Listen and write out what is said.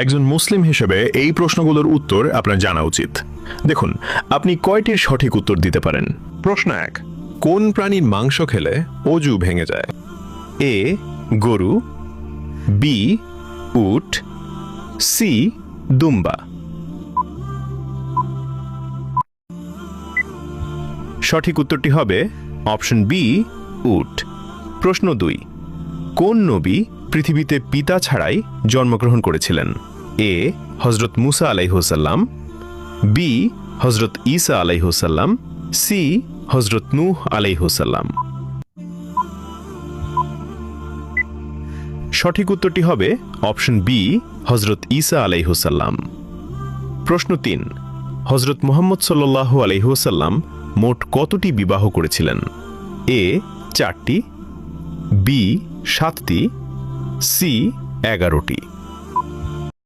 একজন মুসলিম হিসেবে এই প্রশ্নগুলোর উত্তর আপনার জানা উচিত। দেখুন, আপনি কয়টির সঠিক উত্তর দিতে পারেন? প্রশ্ন 1, কোন প্রাণীর মাংস খেলে অজু ভেঙে যায়? এ গরু, বি উট, সি দুম্বা। সঠিক উত্তরটি হবে অপশন বি উট। প্রশ্ন 2, কোন নবী পৃথিবীতে পিতা ছাড়াই জন্মগ্রহণ করেছিলেন? এ হযরত মুসা আলাইহিসসালাম, বি হযরত ঈসা আলাইহিসসালাম, সি হযরত নূহ আলাইহিসসালাম। সঠিক উত্তরটি হবে অপশন বি হযরত ঈসা আলাইহিসসালাম। প্রশ্ন 3, হযরত মুহাম্মদ সাল্লাল্লাহু আলাইহি ওয়াসাল্লাম মোট কতটি বিবাহ করেছিলেন? এ 4টি, বি 7টি, সি 11টি।